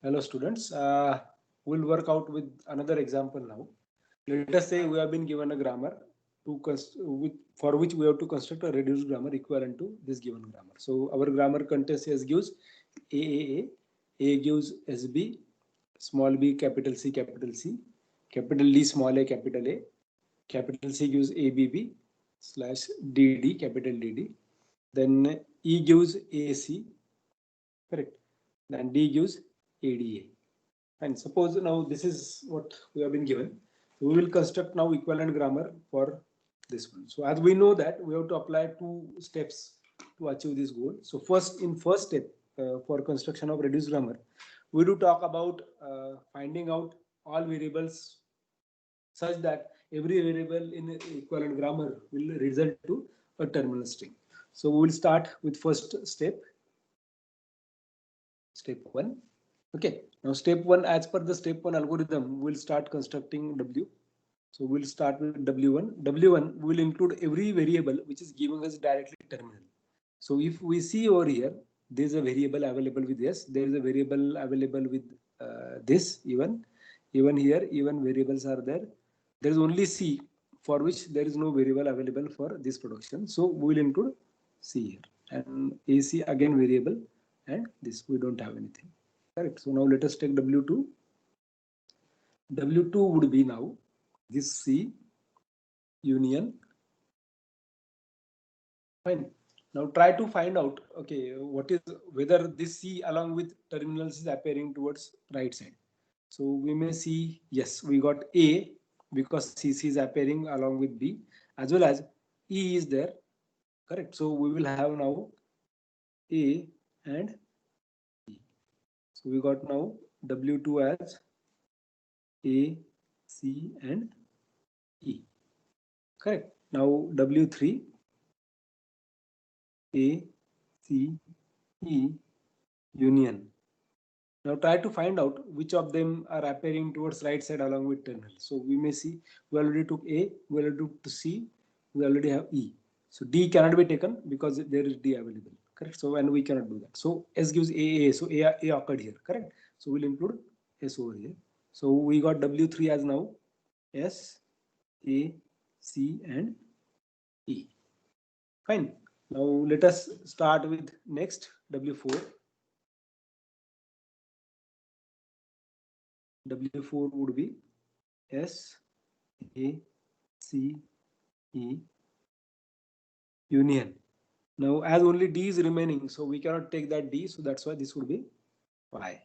Hello students, we'll work out with another example now. Let us say we have been given a grammar for which we have to construct a reduced grammar equivalent to this given grammar. So our grammar contains as gives A gives SB, small b capital C, capital D small a, capital C gives ABB slash DD capital DD, then E gives AC, correct, then D gives ADA. And suppose now this is what we have been given. We will construct now equivalent grammar for this one. So as we know that we have to apply two steps to achieve this goal. So first step for construction of reduced grammar, we do talk about finding out all variables such that every variable in equivalent grammar will result to a terminal string. So we will start with first step 1. Okay, now step 1, as per the step 1 algorithm, we'll start constructing W. So we'll start with W1. W1 will include every variable which is giving us directly terminal. So if we see over here, there is a variable available with S, there is a variable available with this, even here, even variables are there. There is only C for which there is no variable available for this production. So we will include C here, and AC again variable, and this we don't have anything. Correct. So now let us take W2. W2 would be now this C union. Fine. Now try to find out, okay, what is whether this C along with terminals is appearing towards right side. So we may see, yes, we got A because CC is appearing along with B, as well as E is there. Correct. So we will have now A and E. So we got now W2 as A, C and E. Correct. Now W3 A, C, E union. Now try to find out which of them are appearing towards right side along with terminal. So we may see we already took A, we already took C, we already have E. So D cannot be taken because there is D available. Correct. So and we cannot do that. So S gives A. So A occurred here. Correct. So we'll include S over here. So we got W3 as now S, A, C and E. Fine. Now let us start with next W4. W4 would be S, A, C, E union. Now as only D is remaining, so we cannot take that D, so that's why this would be Y.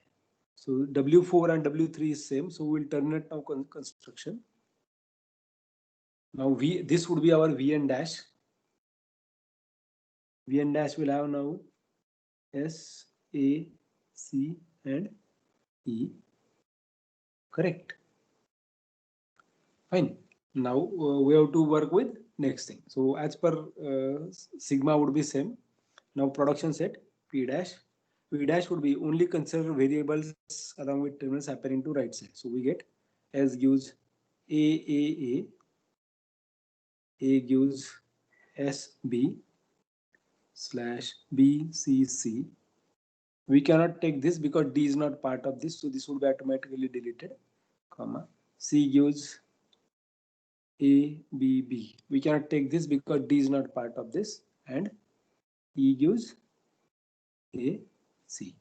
So W4 and W3 is same, so we'll terminate now construction. Now this would be our Vn dash. Vn dash will have now S, A, C and E. Correct. Fine. Now we have to work with next thing. So as per sigma would be same. Now production set P dash. P dash would be only consider variables along with terminals appearing to right side. So we get S gives A gives SB slash BCC. We cannot take this because D is not part of this, so this would be automatically deleted, comma. C gives ABB. We cannot take this because D is not part of this, and E gives AC.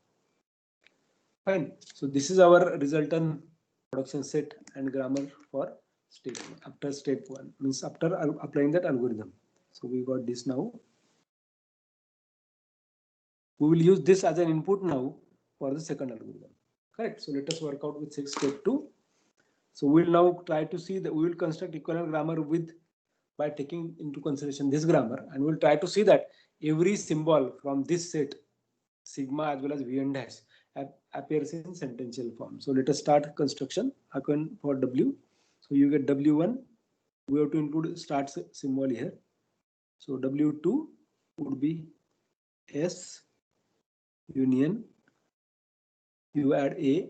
Fine. So this is our resultant production set and grammar for step 1. After step 1 means after applying that algorithm. So we got this now. We will use this as an input now for the second algorithm. Correct. So let us work out with step 2. So we'll now try to see that we will construct equivalent grammar with by taking into consideration this grammar, and we'll try to see that every symbol from this set sigma as well as Vn dash appears in sentential form. So let us start construction again for W. So you get W1. We have to include start symbol here. So W2 would be S union. You add A,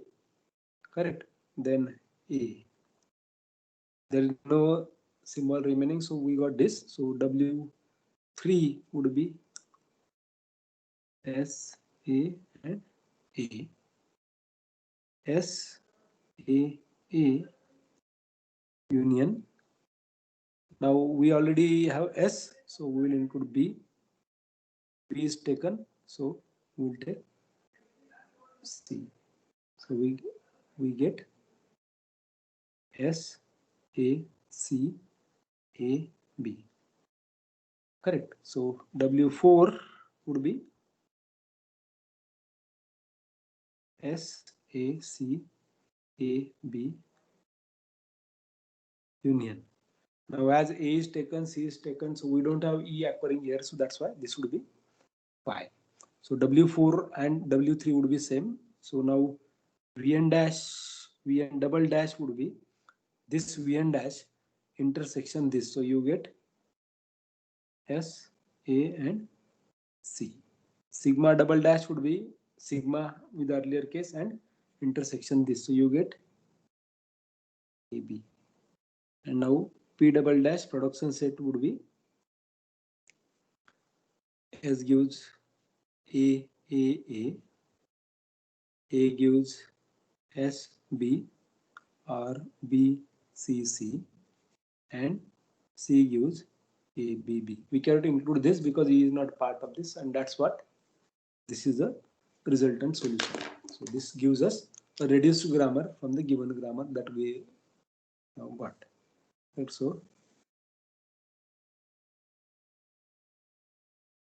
correct? Then A. There is no symbol remaining, so we got this. So W3 would be S, A and A. S A A union. Now we already have S, so we will include B. B is taken, so we will take C. So we get S A C A B. Correct. So W4 would be S A C A B union. Now as A is taken, C is taken, so we don't have E occurring here, so that's why this would be 5. So W4 and W3 would be same. So now Vn dash, Vn double dash would be this Vn dash intersection this. So you get S, A and C. Sigma double dash would be sigma with earlier case and intersection this. So you get AB. And now P double dash production set would be S gives A gives S B or B C C and C gives A B B. We cannot include this because E is not part of this, and that's what this is the resultant solution. So this gives us a reduced grammar from the given grammar that we got. Right, so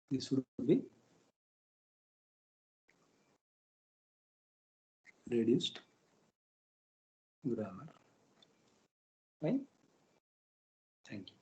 this would be reduced grammar. Fine. Thank you.